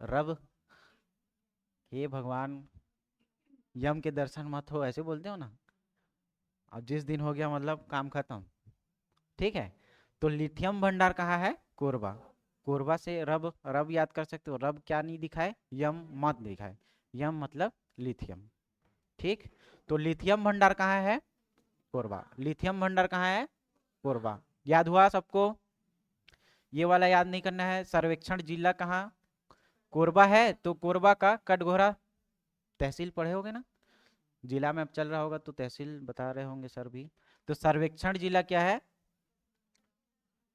रब, हे भगवान यम के दर्शन मत हो, ऐसे बोलते हो ना। अब जिस दिन हो गया मतलब काम खत्म, ठीक है। तो लिथियम भंडार कहाँ है, कोरबा। कोरबा से रब, रब याद कर सकते हो, रब क्या नहीं दिखाए, यम मत दिखाए, यम मतलब लिथियम, ठीक। तो लिथियम भंडार कहाँ है, कोरबा। लिथियम भंडार कहाँ है, कोरबा। याद हुआ सबको, ये वाला याद नहीं करना है। सर्वेक्षण जिला कहाँ, कोरबा है, तो कोरबा का कटघोरा तहसील पढ़े होगे ना, जिला में अब चल रहा होगा तो तहसील बता रहे होंगे सर भी। तो सर्वेक्षण जिला क्या है,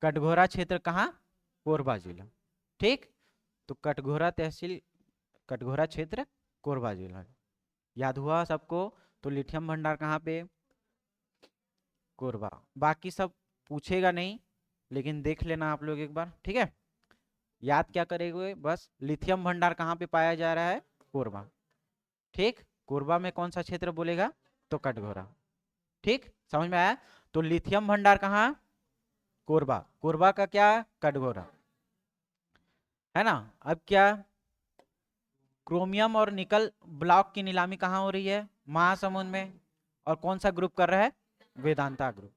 कटघोरा क्षेत्र कहाँ, कोरबा जिला, ठीक। तो कटघोरा तहसील, कटघोरा क्षेत्र, कोरबा जिला। याद हुआ सबको। तो लिथियम भंडार कहाँ पे, कोरबा। बाकी सब पूछेगा नहीं, लेकिन देख लेना आप लोग एक बार, ठीक है। याद क्या करेंगे, बस लिथियम भंडार कहाँ पे पाया जा रहा है, कोरबा, ठीक। कोरबा में कौन सा क्षेत्र बोलेगा, तो कटघोरा, ठीक, समझ में आया। तो लिथियम भंडार कहाँ, कोरबा, कोरबा का क्या, कटघोरा, है ना। अब क्या, क्रोमियम और निकल ब्लॉक की नीलामी कहाँ हो रही है, महासमुंद में। और कौन सा ग्रुप कर रहा है, वेदांता ग्रुप।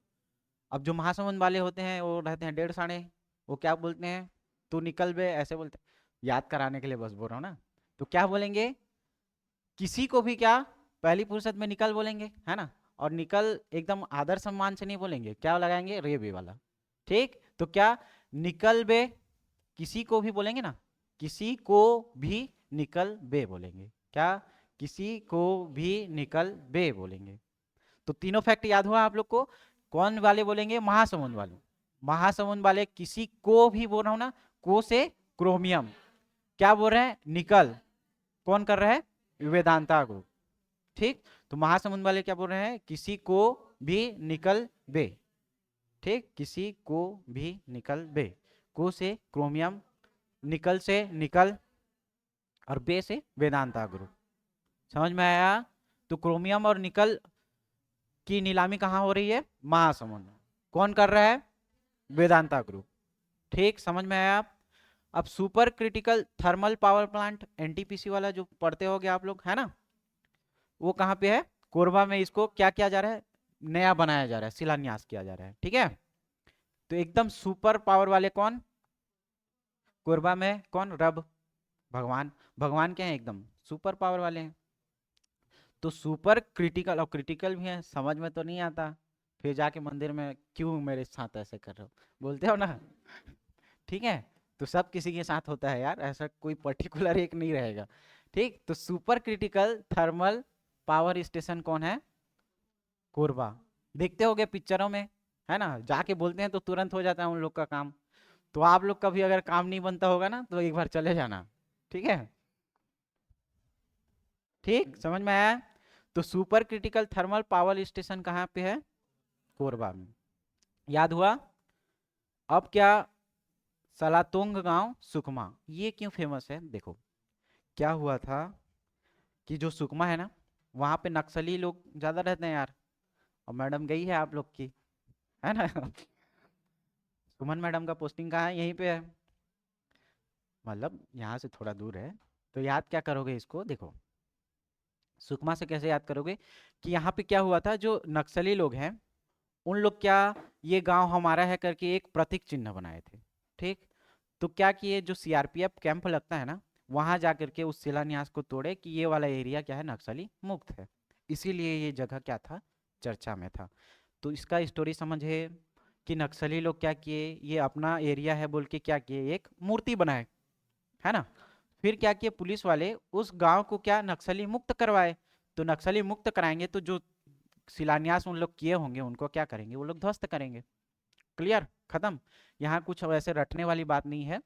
अब जो महासमुंद वाले होते हैं वो रहते हैं 1.5 वो क्या बोलते हैं, तू निकल बे, ऐसे बोलते हैं। याद कराने के लिए बस बोल रहा हूँ ना। तो क्या बोलेंगे, किसी को भी क्या, पहली फुर्सत में निकल बोलेंगे, है ना। और निकल एकदम आदर सम्मान से नहीं बोलेंगे, क्या लगाएंगे, रे बे वाला, ठीक। तो क्या, निकल बे, किसी को भी बोलेंगे ना, किसी को भी निकल बे बोलेंगे, क्या, किसी को भी निकल बे बोलेंगे। तो तीनों फैक्ट याद हुआ आप लोग को। कौन वाले बोलेंगे, महासमुंद वाले। महासमुंद वाले किसी को भी बोल रहा हूं ना, को से क्रोमियम, क्या बोल रहे हैं, निकल, कौन कर रहा है, वेदांता ग्रुप, ठीक। तो महासमुंद वाले क्या बोल रहे हैं, किसी को भी निकल बे, ठीक, किसी को भी निकल बे। को से क्रोमियम, निकल से निकल, और बे से वेदांता ग्रुप। समझ में आया। तो क्रोमियम और निकल की नीलामी कहाँ हो रही है, महासमुंद में। कौन कर रहा है, वेदांता ग्रुप, ठीक, समझ में आया आप। अब super critical thermal power plant NTPC वाला जो पढ़ते होगे आप लोग, है ना, वो कहाँ पे है, कोरबा में। इसको क्या किया जा रहा है, नया बनाया जा रहा है, शिलान्यास किया जा रहा है, ठीक है। तो एकदम सुपर पावर वाले कौन, कोरबा में कौन, रब, भगवान। भगवान क्या है, एकदम सुपर पावर वाले हैं। तो सुपर क्रिटिकल, और क्रिटिकल भी है, समझ में तो नहीं आता, फिर जाके मंदिर में क्यों मेरे साथ ऐसे कर रहे हो, बोलते हो ना, ठीक है। तो सब किसी के साथ होता है यार, ऐसा कोई पर्टिकुलर एक नहीं रहेगा, ठीक। तो super critical thermal power station कौन है, कोरबा। देखते होगे पिक्चरों में, है ना, जाके बोलते हैं तो तुरंत हो जाता है उन लोग का काम। तो आप लोग का भी अगर काम नहीं बनता होगा ना, तो एक बार चले जाना, ठीक है, ठीक, समझ में आया। तो super critical thermal power station कहाँ पे है, कोरबा में। याद हुआ। अब क्या, सलातोंग गांव सुकमा, ये क्यों फेमस है, देखो क्या हुआ था कि जो सुकमा है ना, वहां पे नक्सली लोग ज्यादा रहते हैं यार। और मैडम गई है आप लोग की, है ना सुमन मैडम का पोस्टिंग कहाँ है, यहीं पे है, मतलब यहाँ से थोड़ा दूर है। तो याद क्या करोगे इसको, देखो सुकमा से कैसे याद करोगे कि यहाँ पे क्या हुआ था, जो नक्सली लोग हैं उन लोग क्या, ये गांव हमारा है करके एक प्रतीक चिन्ह बनाए थे। ठीक, तो क्या किए, जो सीआरपीएफ कैंप लगता है ना, वहां जाकर के उस शिलान्यास को तोड़े कि ये वाला एरिया क्या है, नक्सली मुक्त है। इसीलिए ये जगह क्या था, चर्चा में था। तो इसका स्टोरी समझे कि नक्सली लोग क्या किए, ये अपना एरिया है बोल के क्या किए, एक मूर्ति बनाए, है ना। फिर क्या किए पुलिस वाले, उस गांव को क्या नक्सली मुक्त करवाए। तो नक्सली मुक्त कराएंगे तो जो शिलान्यास उन लोग किए होंगे उनको क्या करेंगे, वो लोग ध्वस्त करेंगे। क्लियर, खत्म। यहाँ कुछ वैसे रटने वाली बात नहीं है।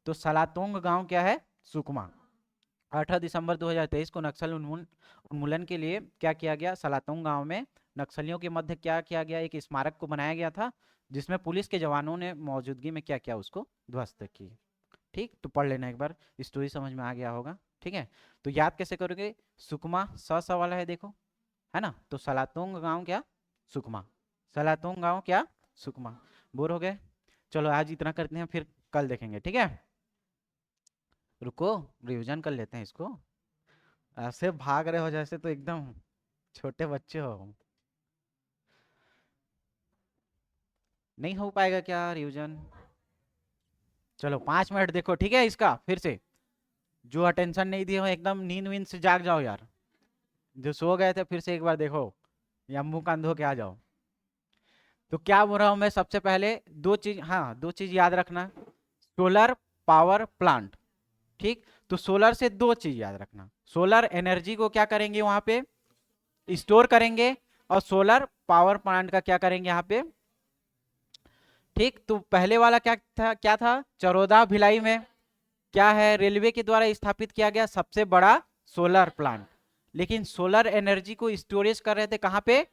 तो सलातोंग गांव क्या है, सुकमा। 18 दिसंबर 2023 को नक्सल उन्मूलन के लिए क्या किया गया, सलातोंग गांव में नक्सलियों के मध्य क्या किया गया, एक स्मारक को बनाया गया था, जिसमें पुलिस के जवानों ने मौजूदगी में क्या किया, उसको ध्वस्त की। ठीक, तो पढ़ लेना एक बार, स्टोरी समझ में आ गया होगा। ठीक है, तो याद कैसे करोगे, सुकमा स वाला है देखो, है ना। तो सलातोंग गांव क्या, सुकमा। सलातोंग गांव क्या, सुकमा। बोर हो गए, चलो आज इतना करते हैं, फिर कल देखेंगे, ठीक है। रुको, रिवीजन कर लेते हैं इसको। ऐसे भाग रहे हो जैसे तो एकदम छोटे बच्चे हो। नहीं हो पाएगा क्या रिवीजन? चलो 5 मिनट देखो, ठीक है। इसका फिर से जो अटेंशन नहीं दिए हो, एकदम नींद वींद से जाग जाओ यार। जो सो गए थे फिर से एक बार देखो, या मुंह कान धो के आ जाओ। तो क्या बोल रहा हूं मैं, सबसे पहले दो चीज, हाँ दो चीज याद रखना। सोलर पावर प्लांट, ठीक। तो सोलर से दो चीज याद रखना, सोलर एनर्जी को क्या करेंगे वहां पे, स्टोर करेंगे, और सोलर पावर प्लांट का क्या करेंगे यहाँ पे। ठीक, तो पहले वाला क्या था, चरोदा भिलाई में क्या है, रेलवे के द्वारा स्थापित किया गया सबसे बड़ा सोलर प्लांट। लेकिन सोलर एनर्जी को स्टोरेज कर रहे थे कहाँ पे,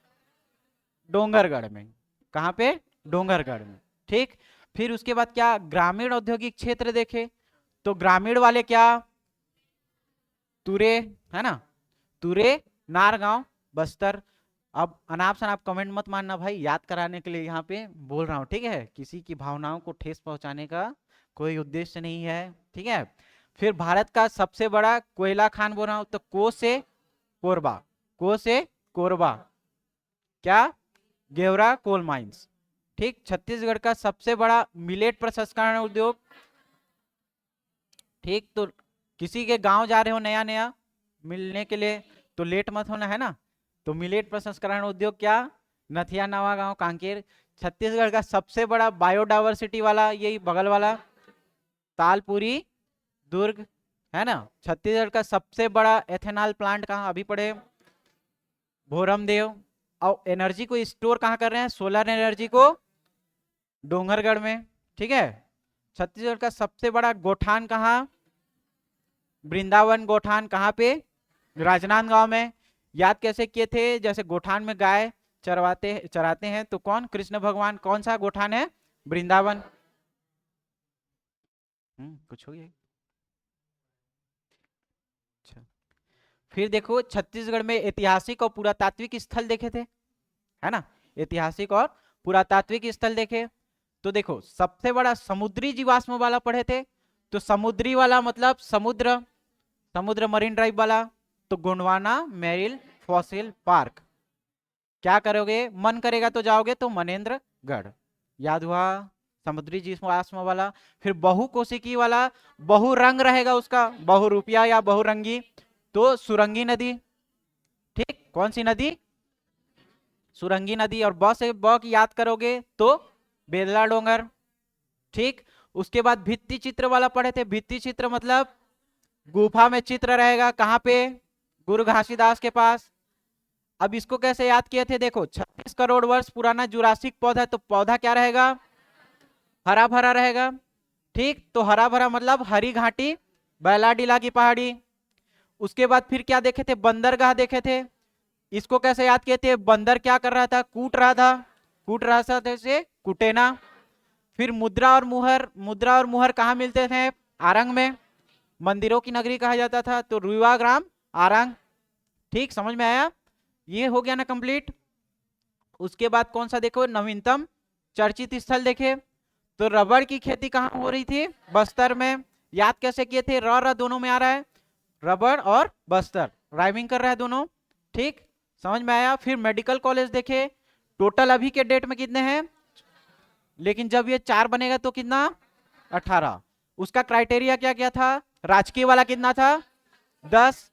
डोंगरगढ़ में। कहाँ पे, डोंगरगढ़ में। ठीक, फिर उसके बाद क्या, ग्रामीण औद्योगिक क्षेत्र देखे, तो ग्रामीण वाले क्या, तुरे, है ना, तुरे, नारगांव, बस्तर। अब अनाप शनाप कमेंट मत मानना भाई, याद कराने के लिए यहाँ पे बोल रहा हूँ, ठीक है। किसी की भावनाओं को ठेस पहुंचाने का कोई उद्देश्य नहीं है, ठीक है। फिर भारत का सबसे बड़ा कोयला खान बोल रहा हूं, तो को से कोरबा, को से कोरबा क्या, गेवरा कोल माइंस। ठीक, छत्तीसगढ़ का सबसे बड़ा मिलेट प्रसंस्करण उद्योग। ठीक, तो किसी के गांव जा रहे हो नया नया मिलने के लिए तो लेट मत होना, है ना। तो मिलेट प्रसंस्करण उद्योग क्या, नथिया नवा गांव, कांकेर। छत्तीसगढ़ का सबसे बड़ा बायोडायवर्सिटी वाला यही बगल वाला तालपुरी, दुर्ग, है ना। छत्तीसगढ़ का सबसे बड़ा एथेनॉल प्लांट कहाँ, अभी पढ़े, भोरमदेव। और एनर्जी को स्टोर कहाँ कर रहे हैं, सोलर एनर्जी को डोंगरगढ़ में, ठीक है। छत्तीसगढ़ का सबसे बड़ा गोठान कहाँ, वृंदावन गोठान, कहाँ पे, राजनांदगांव में। याद कैसे किए थे, जैसे गोठान में गाय चराते हैं तो कौन, कृष्ण भगवान। कौन सा गोठान है, वृंदावन। कुछ हो गया, अच्छा। फिर देखो छत्तीसगढ़ में ऐतिहासिक और पुरातात्विक स्थल देखे थे, है ना। ऐतिहासिक और पुरातात्विक स्थल देखे, तो देखो सबसे बड़ा समुद्री जीवाश्म वाला पढ़े थे। तो समुद्री वाला मतलब समुद्र, समुद्र मरीन ड्राइव वाला, तो गोंडवाना मैरिल फॉसिल पार्क। क्या करोगे, मन करेगा तो जाओगे तो मनेन्द्रगढ़, याद हुआ, समुद्री जीवाश्म वाला। फिर बहुकोशिकी वाला, बहु रंग रहेगा उसका, बहुरूपिया या बहुरंगी, तो सुरंगी नदी। ठीक, कौन सी नदी, सुरंगी नदी। और ब से ब की याद करोगे तो बेदला डोंगर। ठीक, उसके बाद भित्ति चित्र वाला पढ़े थे, भित्ति चित्र मतलब गुफा में चित्र रहेगा, कहाँ पे, गुरु घासीदास के पास। अब इसको कैसे याद किए थे, देखो 36 करोड़ वर्ष पुराना जुरासिक पौधा, तो पौधा क्या रहेगा, हरा भरा रहेगा। ठीक, तो हरा भरा मतलब हरी घाटी, बैलाडीला की पहाड़ी। उसके बाद फिर क्या देखे थे, बंदरगाह देखे थे। इसको कैसे याद किए थे, बंदर क्या कर रहा था, कूट रहा था, कूट रहा था, जैसे कुटेना। फिर मुद्रा और मुहर, मुद्रा और मुहर कहाँ मिलते थे, आरंग में, मंदिरों की नगरी कहा जाता था, तो रुवाग्राम आरंग। ठीक, समझ में आया, ये हो गया ना कंप्लीट। उसके बाद कौन सा देखो, नवीनतम चर्चित स्थल देखे, तो रबड़ की खेती कहाँ हो रही थी, बस्तर में। याद कैसे किए थे, र दोनों में आ रहा है, रबड़ और बस्तर। राइमिंग कर रहा है दोनों, ठीक, समझ में आया। फिर मेडिकल कॉलेज देखे, टोटल अभी के डेट में कितने हैं, लेकिन जब ये 4 बनेगा तो कितना, 18। उसका क्राइटेरिया क्या क्या था, राजकीय वाला कितना था, 10,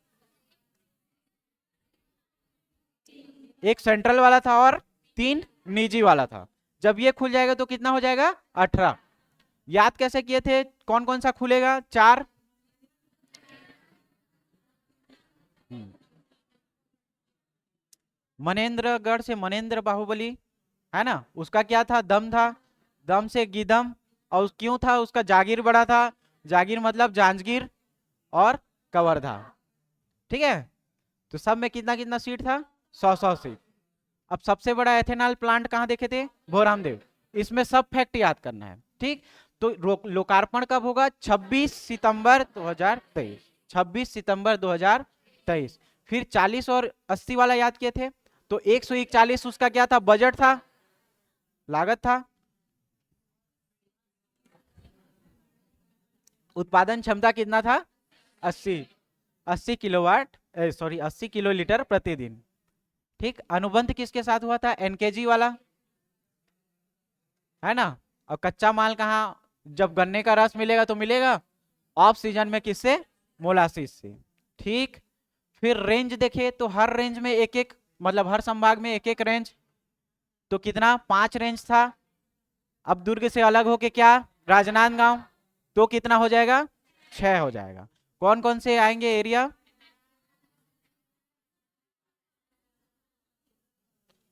एक सेंट्रल वाला था और 3 निजी वाला था। जब ये खुल जाएगा तो कितना हो जाएगा, 18। याद कैसे किए थे, कौन कौन सा खुलेगा, 4, मनेन्द्रगढ़ से मनेन्द्र बाहुबली, है ना, उसका क्या था, दम था, दम से गिदम, और क्यों था, उसका जागीर बड़ा था, जागीर मतलब जांजगीर, और कवर्धा, ठीक है। तो सब में कितना कितना सीट था, 100 सीट। अब सबसे बड़ा एथेनॉल प्लांट कहाँ देखे थे, भोरामदेव। इसमें सब फैक्ट याद करना है, ठीक। तो लोकार्पण कब होगा, 26 सितंबर 2023, 26 सितंबर 2023। फिर 40 और 80 वाला याद किए थे, तो 141 उसका क्या था, बजट था, लागत था। उत्पादन क्षमता कितना था, 80 किलोवाट, सॉरी 80 किलोलीटर प्रतिदिन, ठीक। अनुबंध किसके साथ हुआ था, एनकेजी वाला, है ना। और कच्चा माल कहाँ, जब गन्ने का रस मिलेगा तो मिलेगा ऑफ सीजन में, किससे, मोलासिस से, ठीक। फिर रेंज देखे तो हर रेंज में एक एक, मतलब हर संभाग में एक एक रेंज, तो कितना, 5 रेंज था। अब दुर्ग से अलग होके क्या, राजनांदगांव, तो कितना हो जाएगा, 6 हो जाएगा। कौन कौन से आएंगे एरिया,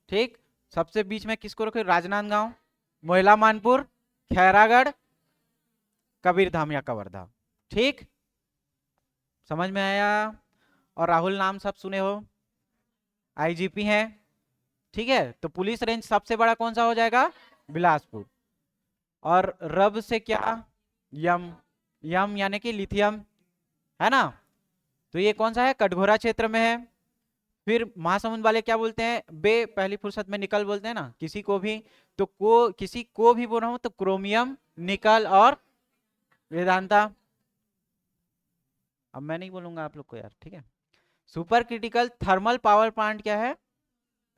ठीक। सबसे बीच में किसको रखे, राजनांदगांव, मोहला मानपुर, खैरागढ़, कबीरधाम या कवर्धा, ठीक, समझ में आया। और राहुल नाम सब सुने हो, आईजीपी हैं, ठीक है। तो पुलिस रेंज सबसे बड़ा कौन सा हो जाएगा, बिलासपुर। और रब से क्या, यम, यम यानी कि लिथियम, है ना। तो ये कौन सा है, कटघोरा क्षेत्र में है। फिर महासमुंद वाले क्या बोलते हैं, बे पहली फुर्सत में निकल बोलते हैं ना, किसी को भी, तो किसी को भी बोल रहा हूं तो क्रोमियम, निकल और वेदांता। अब मैं नहीं बोलूंगा आप लोग को यार, ठीक है। Super critical thermal power plant क्या है,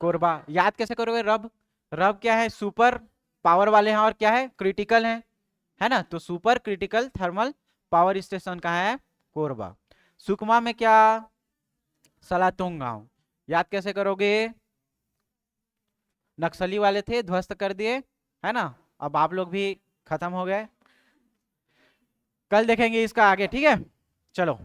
कोरबा। याद कैसे करोगे, रब, रब क्या है, सुपर पावर वाले हैं, और क्या है, क्रिटिकल है ना। तो super critical thermal power station कहाँ है, कोरबा। सुकमा में क्या, सलातोंग गांव। याद कैसे करोगे, नक्सली वाले थे, ध्वस्त कर दिए, है ना। अब आप लोग भी खत्म हो गए, कल देखेंगे इसका आगे, ठीक है। चलो